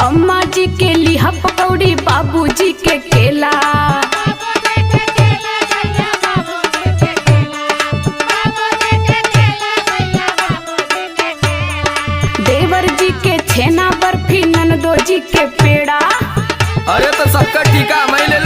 अम्मा जी के लिहा पकौड़ी, बाबूजी के केला। देवर जी के छेना बर्फी, ननदो जी के पेड़ा। अरे तो सबका टीका मैं ले